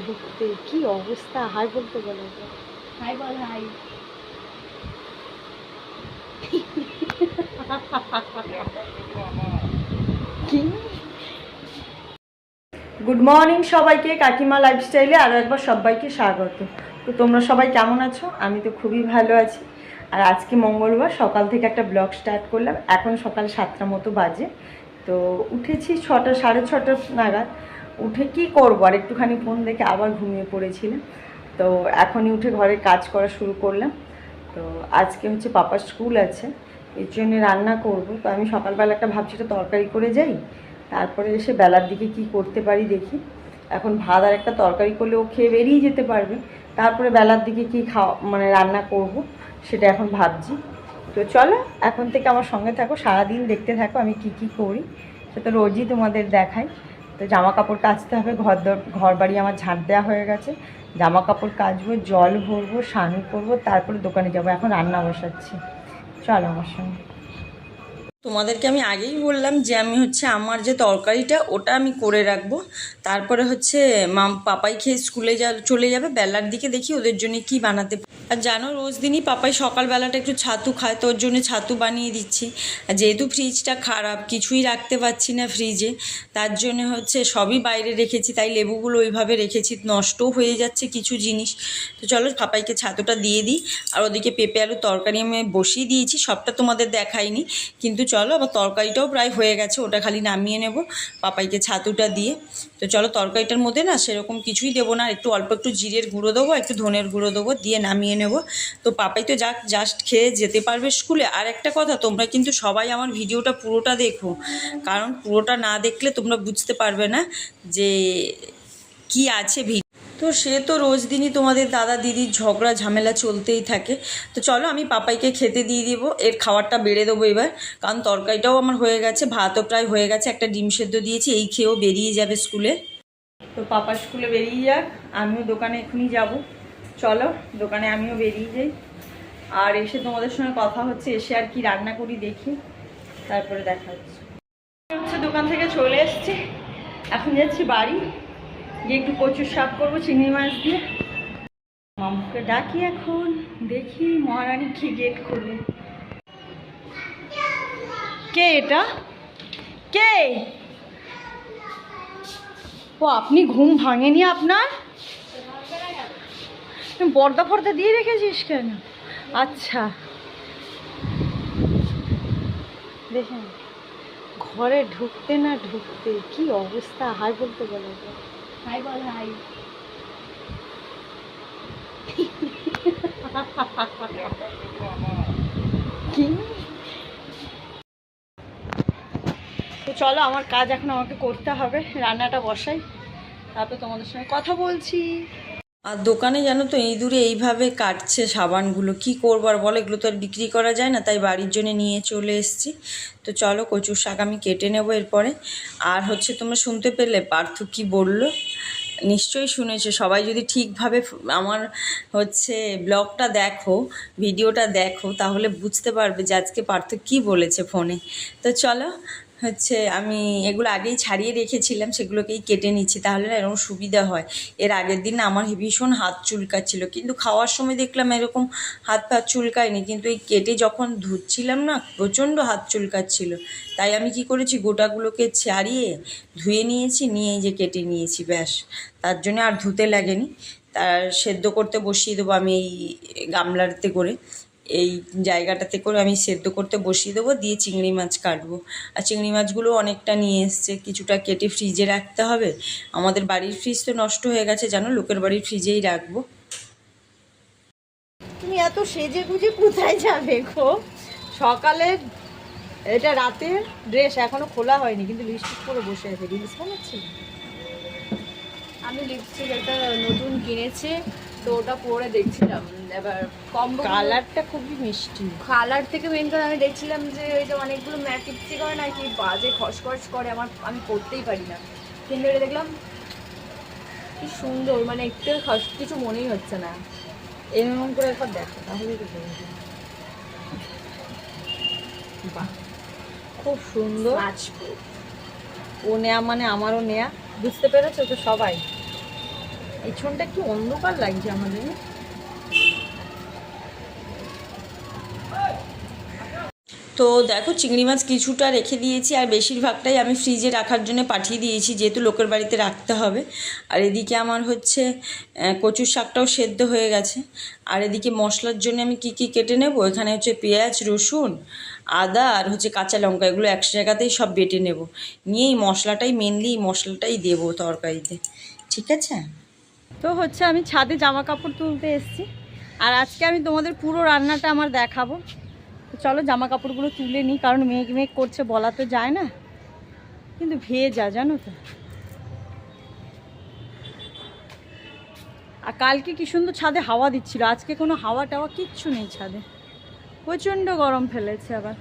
ঢুকতে কি অবস্থা, হাই বলতে বলো। হাই বল, হাই। কি গুড মর্নিং সবাইকে, কাকিমা লাইফস্টাইলে আরও একবার সবাইকে স্বাগত। তো তোমরা সবাই কেমন আছো? আমি তো খুবই ভালো আছি। আর আজকে মঙ্গলবার, সকাল থেকে একটা ব্লগ স্টার্ট করলাম। এখন সকাল 7টা মতো বাজে। তো উঠেছি 6টা, 6:30 নাগাদ। উঠে কি করবো, আর একটুখানি ফোন দেখে আবার ঘুমিয়ে পড়েছিলাম। তো এখনই উঠে ঘরের কাজ করা শুরু করলাম। তো আজকে হচ্ছে পাপার স্কুল আছে, এর জন্য রান্না করব। তো আমি সকালবেলা একটা ভাবছি একটা তরকারি করে যাই, তারপরে এসে বেলার দিকে কি করতে পারি দেখি। এখন ভাত আর একটা তরকারি করলে ও খেয়ে বেরিয়ে যেতে পারবে। তারপরে বেলার দিকে কি রান্না করব সেটা এখন ভাবছি। তো চলো এখন থেকে আমার সঙ্গে থাকো, সারাদিন দেখতে থাকো আমি কি কি করি। সেটা রোজই তোমাদের দেখাই। তো জামা কাপড় কাচতে হবে, ঘর বাড়ি আমার ঝাঁট দেওয়া হয়ে গেছে। জামা কাপড় কাচবো, জল ভরবো, স্নান করবো, তারপরে দোকানে যাবো। এখন রান্না বসাচ্ছি, চলো আমার সঙ্গে। তোমাদেরকে আমি আগেই বললাম যে আমি হচ্ছে আমার যে তরকারিটা ওটা আমি করে রাখবো। তারপরে হচ্ছে পাপাই খেয়ে স্কুলে চলে যাবে। বেলার দিকে দেখি ওদের জন্য কি বানাতে। আর জানো রোজ দিনই পাপাই সকালবেলাটা একটু ছাতু খায়, তো ওর জন্য ছাতু বানিয়ে দিচ্ছি। আর যেহেতু ফ্রিজটা খারাপ, কিছুই রাখতে পারছি না ফ্রিজে, তার জন্য হচ্ছে সবই বাইরে রেখেছি। তাই লেবুগুলো ওইভাবে রেখেছি, নষ্টও হয়ে যাচ্ছে কিছু জিনিস। তো চলো পাপাইকে ছাতুটা দিয়ে দিই। আর ওদিকে পেঁপে আলু তরকারি আমি বসিয়ে দিয়েছি, সবটা তোমাদের দেখাইনি। কিন্তু চলো আবার তরকারিটাও প্রায় হয়ে গেছে, ওটা খালি নামিয়ে নেব পাপাইকে ছাতুটা দিয়ে। তো চলো তরকারিটার মধ্যে না সেরকম কিছুই দেবো না, একটু অল্প একটু জিরের গুঁড়ো দেবো, একটু ধনের গুঁড়ো দেবো, দিয়ে নামিয়ে নেব। তো পাপাই তো জাস্ট খেয়ে যেতে পারবে স্কুলে। আর একটা কথা, তোমরা কিন্তু সবাই আমার ভিডিওটা পুরোটা দেখো, কারণ পুরোটা না দেখলে তোমরা বুঝতে পারবে না যে কি আছে ভিডিও। তো সে তো রোজ দিনই তোমাদের দাদা দিদির ঝগড়া ঝামেলা চলতেই থাকে। তো চলো আমি পাপাইকে খেতে দিয়ে দিব, এর খাবারটা বেড়ে দেবো এবার। কারণ তরকারিটাও আমার হয়ে গেছে, ভাতও প্রায় হয়ে গেছে, একটা ডিম সেদ্ধ দিয়েছি, এই খেয়েও বেরিয়ে যাবে স্কুলে। তো পাপা স্কুলে বেরিয়ে যাক, আমিও দোকানে এখনই যাব। চলো দোকানে আমিও বেরিয়ে যাই, আর এসে তোমাদের সঙ্গে কথা হচ্ছে, এসে আর কি রান্না করি দেখি, তারপরে দেখা হচ্ছে। দোকান থেকে চলে এসেছি, এখন যাচ্ছি বাড়ি, গিয়ে একটু কচুর শাক করবো চিংড়ি মাছ দিয়ে। মামুকে ডাকি, এখন দেখি মহারানী কি গেট খুলবে। কে এটা? কে? ও আপনি ঘুম ভাঙেনি আপনার? পর্দা ফর্দা দিয়ে রেখেছিস কেন? আচ্ছা দেখেন, ঘরে ঢুকতে না ঢুকতে কি অবস্থা, হাই বলতে বলো। হাই বল, হাই। কি? তো চলো আমার কাজ এখন আমাকে করতে হবে, রান্নাটা বসাই, তারপর তোমাদের সঙ্গে কথা বলছি। আর দোকানে জানো তো ইঁদুরে এইভাবে কাটছে সাবানগুলো, কি করবো আর বলো, এগুলো তো আর বিক্রি করা যায় না, তাই বাড়ির জন্য নিয়ে চলে এসেছি। তো চলো কচুর শাক আমি কেটে নেবো এরপরে। আর হচ্ছে তোমরা শুনতে পেলে পার্থ কি বলল? নিশ্চয়ই শুনেছো। সবাই যদি ঠিকভাবে আমার হচ্ছে ব্লগটা দেখো, ভিডিওটা দেখো, তাহলে বুঝতে পারবে যে আজকে পার্থ কী বলেছে ফোনে। তো চলো হচ্ছে আমি এগুলো আগেই ছাড়িয়ে রেখেছিলাম, সেগুলোকেই কেটে নিচ্ছি, তাহলে না এরকম সুবিধা হয়। এর আগের দিন না আমার ভীষণ হাত চুলকাচ্ছিল, কিন্তু খাওয়ার সময় দেখলাম এরকম হাত ফাত চুলকায়নি, কিন্তু এই কেটে যখন ধুচ্ছিলাম না প্রচণ্ড হাত চুলকাচ্ছিল। তাই আমি কি করেছি, গোটাগুলোকে ছাড়িয়ে ধুয়ে নিয়েছি, নিয়ে এই যে কেটে নিয়েছি, ব্যাস। তার জন্য আর ধুতে লাগেনি। তার সেদ্ধ করতে বসিয়ে দেবো আমি এই গামলাতে করে, এই জায়গাটাতে করে আমি সেদ্ধ করতে বসিয়ে দেবো, দিয়ে চিংড়ি মাছ কাটবো। আর চিংড়ি মাছগুলো অনেকটা নিয়ে এসছে, কিছুটা কেটে ফ্রিজে রাখতে হবে। আমাদের বাড়ির ফ্রিজ তো নষ্ট হয়ে গেছে জানো, লোকের বাড়ির ফ্রিজেই রাখবো। তুমি এত সেজে গুজে কোথায় যাবে গো? সকালে এটা রাতের ড্রেস, এখনো খোলা হয়নি, কিন্তু লিপস্টিক পরে বসে আছে। রিলস বানাচ্ছি। আমি লিপস্টিক একটা নতুন কিনেছি, তো ওটা পরে দেখছিলাম। এবার কম্বো কালারটা খুবই মিষ্টি। কালার থেকে মেন করে আমি দেখছিলাম যে ওই যে অনেকগুলো ম্যাট লিপস্টিক হয় না, কি বাজে খসখস করে, আমি পরতেই পারি না। কিন্তু এটা দেখলাম কি সুন্দর, মানে একটু কিছু মনেই হচ্ছে না। এরকম করে একবার দেখো, তাহলে তো বোঝা যাবে। বাহ, খুব সুন্দর। ও নেয়া মানে আমারও নেয়া, বুঝতে পেরেছো তো সবাই? পেছনটা কি অন্ধকার লাগছে আমাদের। তো দেখো চিংড়ি মাছ কিছুটা রেখে দিয়েছি, আর বেশিরভাগটাই আমি ফ্রিজে রাখার জন্য পাঠিয়ে দিয়েছি, যেহেতু লোকের বাড়িতে রাখতে হবে। আর এদিকে আমার হচ্ছে কচুর শাকটাও সেদ্ধ হয়ে গেছে। আর এদিকে মশলার জন্য আমি কি কি কেটে নেব, এখানে হচ্ছে পেঁয়াজ, রসুন, আদা আর হচ্ছে কাঁচা লঙ্কা, এগুলো এক জায়গাতেই সব বেটে নেব, নিয়েই মশলাটাই মেনলি মশলাটাই দেবো তরকারিতে, ঠিক আছে। তো হচ্ছে আমি ছাদে জামা কাপড় তুলতে এসেছি, আর আজকে আমি তোমাদের পুরো রান্নাটা আমার দেখাবো। চলো জামা কাপড়গুলো তুলে নিই, কারণ মেঘ মেঘ করছে, বলা তো যায় না, কিন্তু ভেজা জানো তো। আর কালকে কি সুন্দর ছাদে হাওয়া দিচ্ছিল, আজকে কোনো হাওয়া টাওয়া কিচ্ছু নেই ছাদে, প্রচণ্ড গরম ফেলেছে। আবার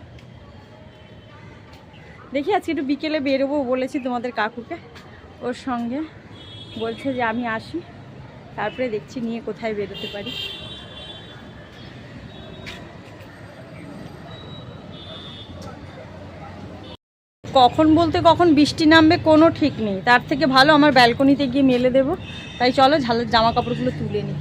দেখি আজকে একটু বিকেলে বেরোবো বলেছি তোমাদের কাকুকে, ওর সঙ্গে বলছে যে আমি আসি, তারপরে দেখছি নিয়ে কোথায় বেরোতে পারি। কখন বলতে কখন বৃষ্টি নামবে কোনো ঠিক নেই, তার থেকে ভালো আমার ব্যালকনিতে গিয়ে মেলে দেবো। তাই চলো জামা কাপড়গুলো তুলে নিই।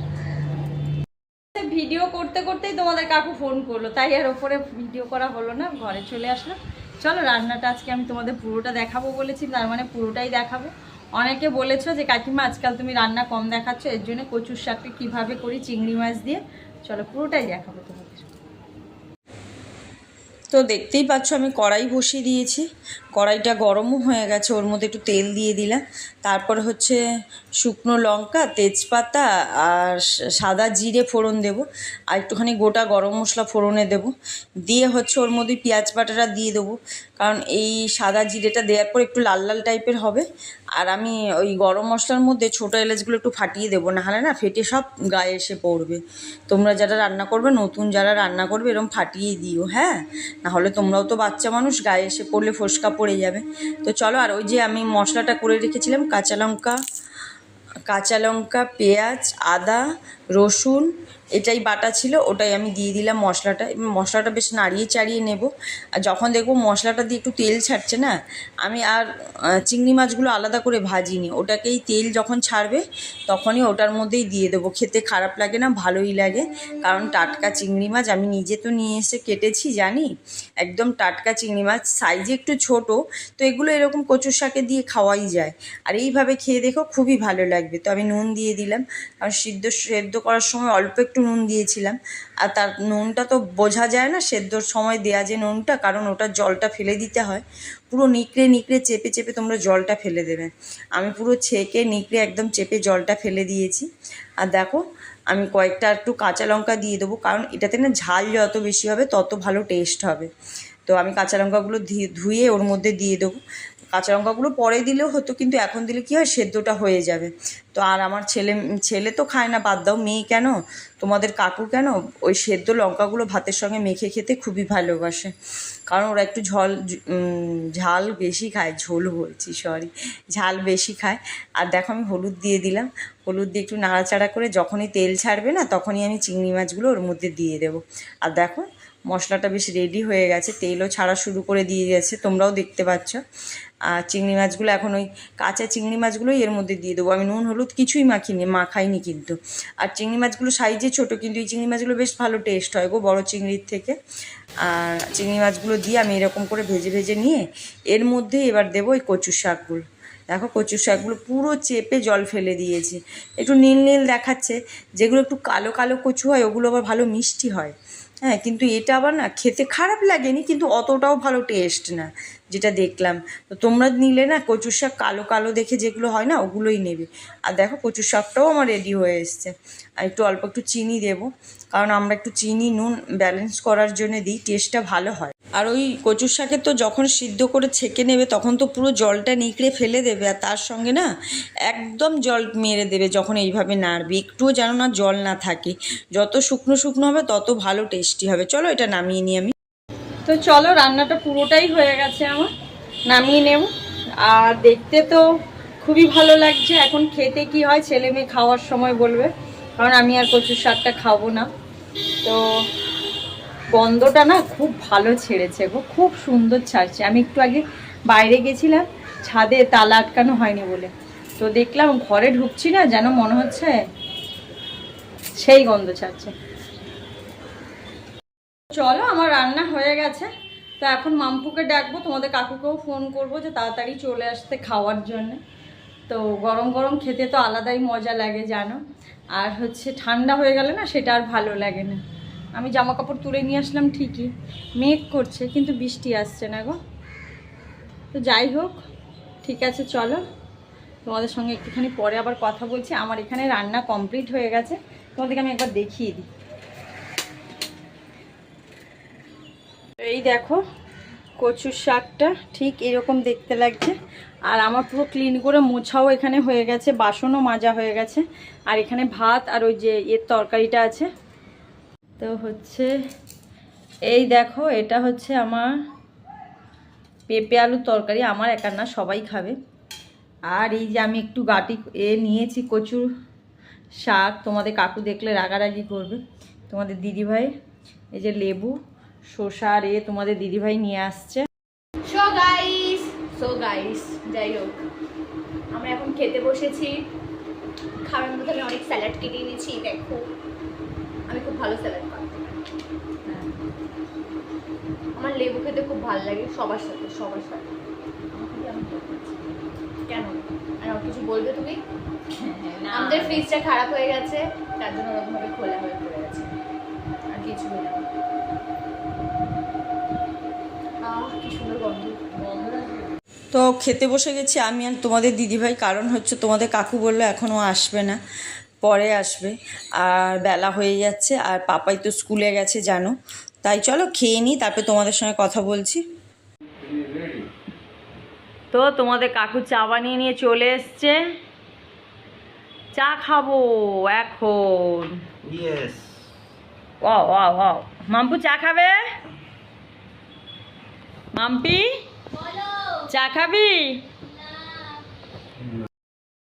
ভিডিও করতে করতেই তোমাদের কাকু ফোন করলো, তাই আর ওপরে ভিডিও করা হলো না, ঘরে চলে আসলাম। চলো রান্নাটা আজকে আমি তোমাদের পুরোটা দেখাবো বলেছি, তার মানে পুরোটাই দেখাবো। অনেকে বলেছো যে কাকিমা আজকাল তুমি রান্না কম দেখাচ্ছ, এর জন্য কচুর শাকটা কীভাবে করি চিংড়ি মাছ দিয়ে, চলো পুরোটাই দেখাবো তোমাদের। তো দেখতেই পাচ্ছ আমি কড়াই বসিয়ে দিয়েছি, কড়াইটা গরমও হয়ে গেছে, ওর মধ্যে একটু তেল দিয়ে দিলাম, তারপর হচ্ছে শুকনো লঙ্কা, তেজপাতা আর সাদা জিরে ফোড়ন দেব, আর একটুখানি গোটা গরম মশলা ফোড়নে দেব, দিয়ে হচ্ছে ওর মধ্যে পেঁয়াজ বাটাটা দিয়ে দেবো, কারণ এই সাদা জিরেটা দেওয়ার পর একটু লাল লাল টাইপের হবে। আর আমি ওই গরম মশলার মধ্যে ছোটো এলাচগুলো একটু ফাটিয়ে দেবো, নাহলে না ফেটে সব গায়ে এসে পড়বে। তোমরা যারা রান্না করবে, নতুন যারা রান্না করবে এরকম ফাটিয়ে দিও, হ্যাঁ, নাহলে তোমরাও তো বাচ্চা মানুষ, গায়ে এসে পড়লে ফোসকা পড়ে যাবে। তো চলো, আর ওই যে আমি মশলাটা করে রেখেছিলাম, কাঁচা লঙ্কা, পেঁয়াজ, আদা, রসুন, এটাই বাটা ছিল, ওটাই আমি দিয়ে দিলাম মশলাটা বেশ নাড়িয়ে চাড়িয়ে নেব। আর যখন দেখবো মশলাটা দিয়ে একটু তেল ছাড়ছে না, আমি আর চিংড়ি মাছগুলো আলাদা করে ভাজিনি, ওটাকেই তেল যখন ছাড়বে তখনই ওটার মধ্যেই দিয়ে দেবো। খেতে খারাপ লাগে না, ভালোই লাগে, কারণ টাটকা চিংড়ি মাছ আমি নিজে তো নিয়ে এসে কেটেছি, জানি একদম টাটকা চিংড়ি মাছ, সাইজে একটু ছোট, তো এগুলো এরকম কচুর শাকে দিয়ে খাওয়াই যায়, আর এইভাবে খেয়ে দেখো খুবই ভালো লাগবে। তো আমি নুন দিয়ে দিলাম, কারণ সেদ্ধ করার সময় অল্প একটু নুন দিয়েছিলাম, আর তার নুনটা তো বোঝা যায় না সেদ্ধর সময় দেয়া যে নুনটা, কারণ ওটার জলটা ফেলে দিতে হয়, পুরো নিকড়ে চেপে চেপে তোমরা জলটা ফেলে দেবে। আমি পুরো ছেঁকে নিকড়ে একদম চেপে জলটা ফেলে দিয়েছি। আর দেখো আমি কয়েকটা একটু কাঁচা লঙ্কা দিয়ে দেবো, কারণ এটাতে না ঝাল যত বেশি হবে তত ভালো টেস্ট হবে। তো আমি কাঁচা লঙ্কাগুলো ধুয়ে ওর মধ্যে দিয়ে দেবো, কাঁচা লঙ্কাগুলো পরে দিলেও হতো, কিন্তু এখন দিলে কী হয় সেদ্ধটা হয়ে যাবে। তো আর আমার ছেলে তো খায় না, বাদ দাও, মেয়ে কেন, তোমাদের কাকু কেন, ওই সেদ্ধ লঙ্কাগুলো ভাতের সঙ্গে মেখে খেতে খুবই ভালোবাসে, কারণ ওরা একটু ঝাল বেশি খায়, ঝাল বেশি খায়। আর দেখো আমি হলুদ দিয়ে দিলাম, হলুদ দিয়ে একটু নাড়াচাড়া করে যখনই তেল ছাড়বে না তখনই আমি চিংড়ি মাছগুলো ওর মধ্যে দিয়ে দেবো। আর দেখো মশলাটা বেশ রেডি হয়ে গেছে, তেলও ছাড়া শুরু করে দিয়ে গেছে, তোমরাও দেখতে পাচ্ছ। আর চিংড়ি মাছগুলো এখন ওই কাঁচা চিংড়ি মাছগুলোই এর মধ্যে দিয়ে দেবো, আমি নুন হলুদ কিছুই মাখাইনি কিন্তু। আর চিংড়ি মাছগুলো সাইজে ছোটো, কিন্তু এই চিংড়ি মাছগুলো বেশ ভালো টেস্ট হয় গো বড়ো চিংড়ির থেকে। আর চিংড়ি মাছগুলো দিয়ে আমি এরকম করে ভেজে নিয়ে এর মধ্যে এবার দেবো ওই কচুর শাকগুলো। দেখো কচুর শাকগুলো পুরো চেপে জল ফেলে দিয়েছি, একটু নীল নীল দেখাচ্ছে, যেগুলো একটু কালো কালো কচু হয় ওগুলো আবার ভালো মিষ্টি হয়, হ্যাঁ, কিন্তু এটা আবার না খেতে খারাপ লাগেনি, কিন্তু অতটাও ভালো টেস্ট না যেটা দেখলাম। তো তোমরা নিলে না কচুর শাক কালো কালো দেখে যেগুলো হয় না ওগুলোই নেবে। আর দেখো কচুর শাকটাও আমার রেডি হয়ে এসছে। আর অল্প একটু চিনি দেবো, কারণ আমরা একটু চিনি নুন ব্যালেন্স করার জন্য দিই, টেস্টটা ভালো হয়। আর ওই কচুর শাকে তো যখন সিদ্ধ করে ছেঁকে নেবে তখন তো পুরো জলটা নিকড়ে ফেলে দেবে, আর তার সঙ্গে না একদম জল মেরে দেবে যখন এইভাবে নাড়বে, একটুও যেন না জল না থাকে, যত শুকনো হবে তত ভালো টেস্টি হবে। চলো এটা নামিয়ে নিই আমি। তো চলো রান্নাটা পুরোটাই হয়ে গেছে আমার, নামিয়ে নেব। আর দেখতে তো খুবই ভালো লাগছে, এখন খেতে কি হয় ছেলে মেয়ে খাওয়ার সময় বলবে, কারণ আমি আর কচুর শাকটা খাবো না। তো গন্ধটা না খুব ভালো ছেড়েছে গো, খুব সুন্দর ছাড়ছে। আমি একটু আগে বাইরে গেছিলাম, ছাদে তালা আটকানো হয়নি বলে, তো দেখলাম ঘরে ঢুকছি না, যেন মনে হচ্ছে সেই গন্ধ ছাড়ছে। চলো আমার রান্না হয়ে গেছে, তো এখন মাম্পুকে ডাকবো, তোমাদের কাকুকেও ফোন করবো যে তাড়াতাড়ি চলে আসতে খাওয়ার জন্য। তো গরম গরম খেতে তো আলাদাই মজা লাগে জানো, আর হচ্ছে ঠান্ডা হয়ে গেলে না সেটা আর ভালো লাগে না। আমি জামা কাপড় তুলে নিয়ে আসলাম ঠিকই, মেঘ করছে কিন্তু বৃষ্টি আসছে না গো। তো যাই হোক, ঠিক আছে চলো, তোমাদের সঙ্গে একটুখানি পরে আবার কথা বলছি। আমার এখানে রান্না কমপ্লিট হয়ে গেছে, তোমাদেরকে আমি একবার দেখিয়ে দিই। এই দেখো কচুর শাকটা ঠিক এরকম দেখতে লাগছে, আর আমার পুরো ক্লিন করে মোছাও এখানে হয়ে গেছে, বাসনও মাজা হয়ে গেছে। আর এখানে ভাত আর ওই যে এর তরকারিটা আছে। তো হচ্ছে এই দেখো, এটা হচ্ছে আমার পেঁপে আলুর তরকারি, আমার একার না সবাই খাবে। আর এই যে আমি একটু গাটি নিয়েছি কচুর শাক, তোমাদের কাকু দেখলে রাগারাগি করবে। তোমাদের দিদিভাই এই যে লেবু শসা আর তোমাদের দিদিভাই নিয়ে আসছে। সো গাইস যাই হোক, আমরা এখন খেতে বসেছি। খাওয়ার মধ্যে আমি অনেক স্যালাড কেটে নিয়েছি, দেখো আমি খুব ভালো স্যালাড খাই। আমার লেবু খেতে খুব ভালো লাগে, সবার সাথে সবার সাথে। কেন আর কিছু বলবে তুমি? আমাদের ফ্রিজটা খারাপ হয়ে গেছে, তার জন্য ওরকমভাবে খোলা হয়ে পড়ে গেছে, আর কিছু না। কি সুন্দর গন্ধ। তো খেতে বসে গেছি আমি আর তোমাদের দিদিভাই, কারণ হচ্ছে তোমাদের কাকু বললো এখনও আসবে না, পরে আসবে, আর বেলা হয়ে যাচ্ছে, আর পাপাই তো স্কুলে গেছে জানো। তাই চলো খেয়ে নিই, তারপরে তোমাদের সঙ্গে কথা বলছি। তো তোমাদের কাকু চা বানিয়ে নিয়ে চলে এসছে, চা খাবো এখন। ওয়াও ওয়াও ওয়াও, মাম্পু চা খাবে? মাম্পি চা খাবি?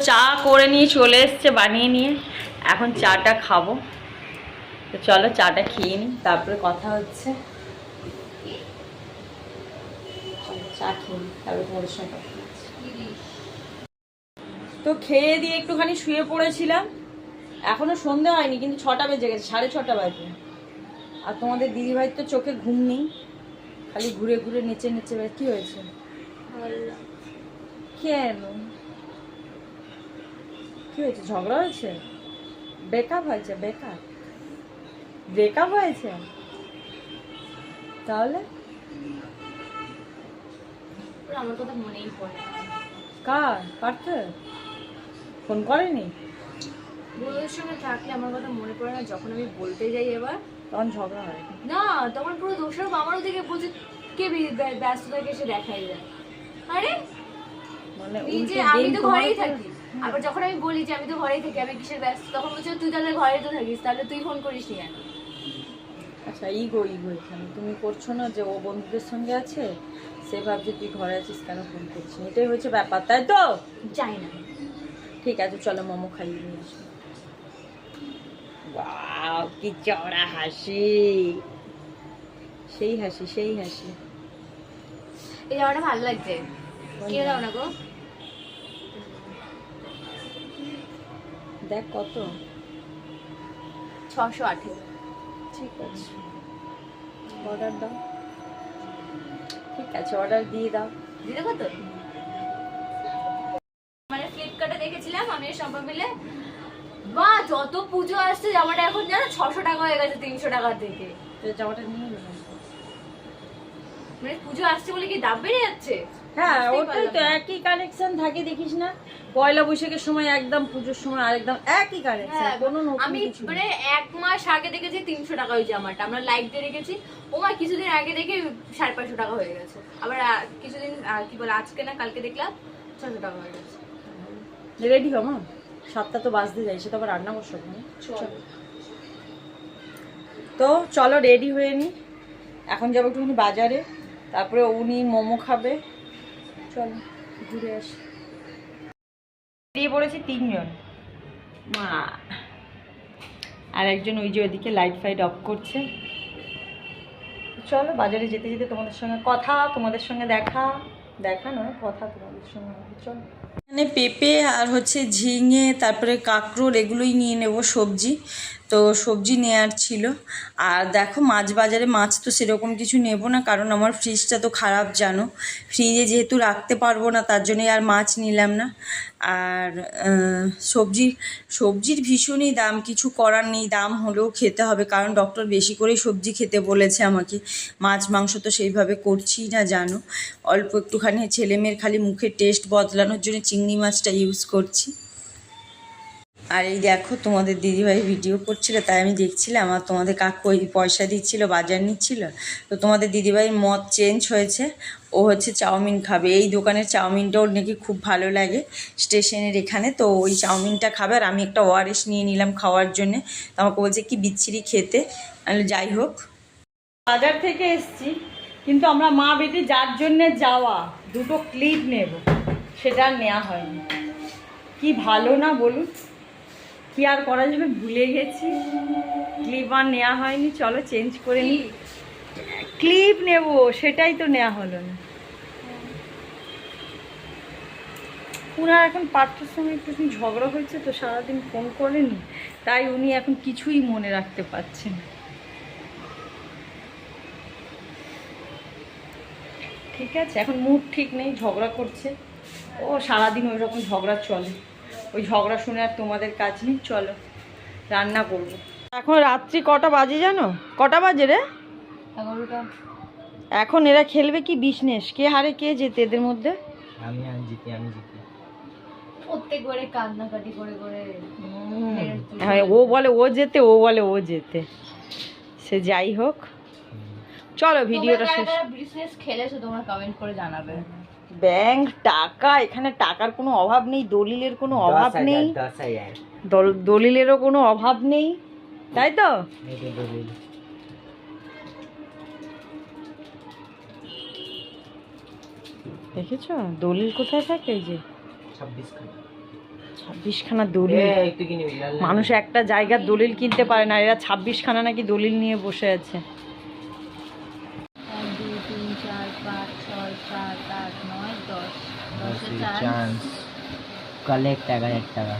চা করে নিয়ে চলে এসছে বানিয়ে নিয়ে, এখন চাটা খাবো। তো চলো চাটা খেয়ে নিই, তারপরে কথা হচ্ছে। চা খেয়ে নিই, তারপরে তোমাদের সঙ্গে কথা হচ্ছে। তো খেয়ে দিয়ে একটুখানি শুয়ে পড়েছিলাম, এখনো সন্ধে হয়নি কিন্তু 6টা বেজে গেছে, 6:30 বাজে। আর তোমাদের দিদিভাই তো চোখে ঘুম নেই, খালি ঘুরে ঘুরে নেচে নেচে। কি হয়েছে? কেন কি হয়েছে? ঝগড়া হয়েছে? ব্রেকআপ হয়েছে? ব্রেকআপ হয়েছে? তাহলে আমার কথা মনেই পড়ে। কার ফোন করেনি? বউয়ের সঙ্গে থাকলে আমার কথা মনে পড়ে না, যখন আমি বলতে যাই এবার তখন ঝগড়া হয় না, তখন পুরো দোষারোপ আমারও দিকে বলছে কে ব্যস্ত থাকে সে দেখাই যায়। আরে মানে নিজে আমি তো ঘরেই থাকি, আবার যখন আমি বলি যে আমি তো ঘরেই থাকি, আমি কিসের ব্যস্ত, তখন বলছে তুই তাহলে ঘরে তো থাকিস, তাহলে তুই ফোন করিস নি কেন? আচ্ছা ইগো এখানে তুমি করছো না যে ও বন্ধুদের সঙ্গে আছে, সে ভাবছে তুই ঘরে আছিস কেন ফোন করছিস, এটাই হচ্ছে ব্যাপার, তাই তো? যাই না, ঠিক আছে চলো মোমো খাইয়ে নিয়ে আসো। ওয়াও কি চড়া হাসি, সেই হাসি। এই জামাটা ভালো লাগছে, কে দাও না গো? দেখ কত, 618। ঠিক আছে অর্ডার দাও, ঠিক আছে অর্ডার দিয়ে দাও। দিলে কত? মানে ফ্লিপকার্টে দেখেছিলাম আমি সবাই মিলে, বা যত পুজো আসছে জামাটা এখন জানো 600 টাকা হয়ে গেছে 300 টাকা থেকে। জামাটা নিয়ে নিলাম, মানে পুজো আসছে বলে কি দাম বেড়ে যাচ্ছে? হ্যাঁ ওটাই তো, একই কালেকশন থাকে দেখিস না, পয়লা বৈশাখের সময় একদম, পুজোর সময় আরেকদম একই কালেকশন, কোনো নতুন আমি কিছু মানে 1 মাস আগে দেখেছি 300 টাকা ওই জামাটা, আমরা লাইক দিয়ে রেখেছি। ওমা কিছুদিন আগে দেখে 550 টাকা হয়ে গেছে, আবার কিছুদিন কি বলে আজকে না কালকে দেখলাম 600 টাকা হয়ে গেছে। রেডি হো মা, 7টা তো বাজতে যাই, সে তো আবার রান্না করছো। তো চলো রেডি হয়ে নি, এখন যাবো একটুখানি বাজারে, তারপরে উনি মোমো খাবে, চলো ঘুরে আসি। বেরিয়ে পড়েছি 3 জন, মা আর একজন ওই যে ওইদিকে লাইট ফাইট অফ করছে। চলো বাজারে যেতে যেতে তোমাদের সঙ্গে কথা, তোমাদের সঙ্গে দেখা নয় কথা, তোমাদের তোমাদের সঙ্গে চলো। এখানে পেঁপে আর হচ্ছে ঝিঙে, তারপরে কাঁকরোল, এগুলোই নিয়ে নেব সবজি। তো সবজি নেওয়ার ছিল। আর দেখো মাছ বাজারে মাছ তো সেরকম কিছু নেব না, কারণ আমার ফ্রিজটা তো খারাপ জানো, ফ্রিজে যেহেতু রাখতে পারবো না তার জন্যই আর মাছ নিলাম না। আর সবজির ভীষণই দাম, কিছু করার নেই, দাম হলেও খেতে হবে, কারণ ডক্টর বেশি করেই সবজি খেতে বলেছে আমাকে। মাছ মাংস তো সেইভাবে করছি না জানো, অল্প একটুখানি ছেলেমেয়ের খালি মুখের টেস্ট বদলানোর জন্য চিংড়ি মাছটা ইউজ করছি। আর এই দেখো তোমাদের দিদিভাই ভিডিও করছিল, তাই আমি দেখছিলাম। আর তোমাদের কাকু ওই পয়সা দিচ্ছিল, বাজার নিচ্ছিল। তো তোমাদের দিদিভাইয়ের মত চেঞ্জ হয়েছে, ও হচ্ছে চাউমিন খাবে। এই দোকানের চাউমিনটাও নাকি খুব ভালো লাগে স্টেশনের এখানে, তো ওই চাউমিনটা খাবে। আর আমি একটা ওআরএস নিয়ে নিলাম খাওয়ার জন্যে। তো আমাকে বলছে কি বিচ্ছিরি খেতে, আমি যাই হোক। বাজার থেকে এসছি, কিন্তু আমরা মা বেটি যার জন্যে যাওয়া দুটো ক্লিপ নেব, সেটা আর নেওয়া হয়নি। কি ভালো না বলুন, কি আর করা যাবে, ভুলে গেছি, ক্লিপ আর নেওয়া হয়নি। চলো চেঞ্জ করে নিই, ক্লিপ নেব, সেটাই তো নেওয়া হলো না। ওনার এখন পার্থের সঙ্গে একটু ঝগড়া হয়েছে, তো সারাদিন ফোন করেনি, তাই উনি এখন কিছুই মনে রাখতে পারছেন। ঠিক আছে, এখন মুড ঠিক নেই, ঝগড়া করছে। ও সারাদিন ওই রকম ঝগড়া চলে, ওই ঝগড়া শুনে আর তোমাদের কাজ নেই। চলো রান্না করবো। এখন রাত্রি কটা বাজে জানো? কটা বাজে রে? 11টা। এখন এরা খেলবে কি বিজনেস, কে হারে কে জেতে এদের মধ্যে? আমি জিতি। প্রত্যেকবারে কান্নাকাটি করে করে হ্যাঁ, ও বলে ও জেতে, ও বলে ও জেতে। সে যাই হোক, চলো ভিডিওটা শেষ। বিজনেস খেলেছো তোমরা কমেন্ট করে জানাবে। ব্যাংক টাকা, এখানে টাকার কোনো অভাব নেই, দলিলের কোনো অভাব নেই, দলিলেরও কোনো অভাব নেই, তাই তো? দেখেছো দলিল কোথায় থাকে? এই যে 26খানা দলিল। মানুষ একটা জায়গার দলিল কিনতে পারে না, এরা 26খানা নাকি দলিল নিয়ে বসে আছে। 1 2 3 4 5 6 7 8 9 10 10 চান্স কালেক্ট 1000 টাকা।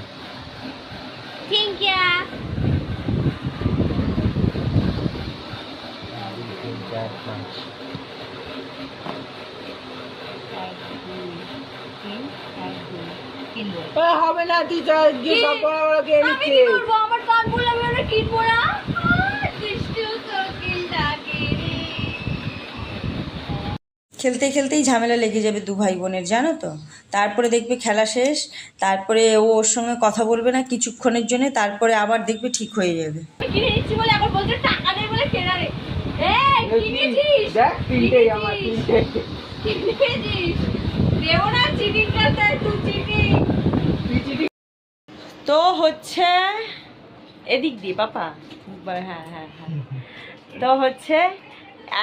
Thank you. 1 2 3 4 5 হবে না টিচার, যে সব বড় বড় কে আমি কি করব? আমার কান বলে আমি ওটা কিনবো না। খেলতে খেলতেই ঝামেলা লেগে যাবে দু ভাই বোনের, জানো তো। তারপরে দেখবে খেলা শেষ, তারপরে ও ওর সঙ্গে কথা বলবে না কিছুক্ষণের জন্য, তারপরে আবার দেখবে ঠিক হয়ে যাবে। কিনে নিচ্ছি বলে আবার বলছে টাকা নেই বলে কেনা রে। এই কিনেছিস? দেখ তিনটেই আমার, তিনটে কিনেছিস? দেবো না চিটিং করতে, তুই চিটিং। তো হচ্ছে এদিক দিয়ে পাপা, হ্যাঁ হ্যাঁ হ্যাঁ। তো হচ্ছে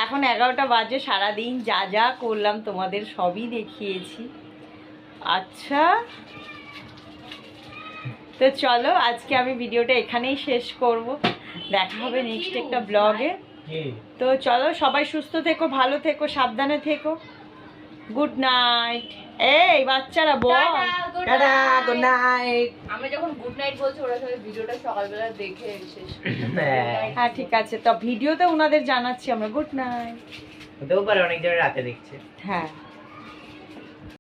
এখন 11টা বাজে, সারাদিন যা যা করলাম তোমাদের সবই দেখিয়েছি। আচ্ছা, তো চলো আজকে আমি ভিডিওটা এখানেই শেষ করব, দেখা হবে নেক্সট একটা ব্লগে। তো চলো সবাই সুস্থ থেকো, ভালো থেকো, সাবধানে থেকো। Good night. এই বাচ্চারা বল টাটা, গুড নাইট। আমি যখন গুড নাইট বলছি ওরা সবাই ভিডিওটা সকালবেলা দেখে শেষ করবে। হ্যাঁ ঠিক আছে, তো ভিডিওতে ওনাদের জানাচ্ছি আমরা গুড নাইট। হতেও পারে অনেক জন রাতে দেখছে। হ্যাঁ।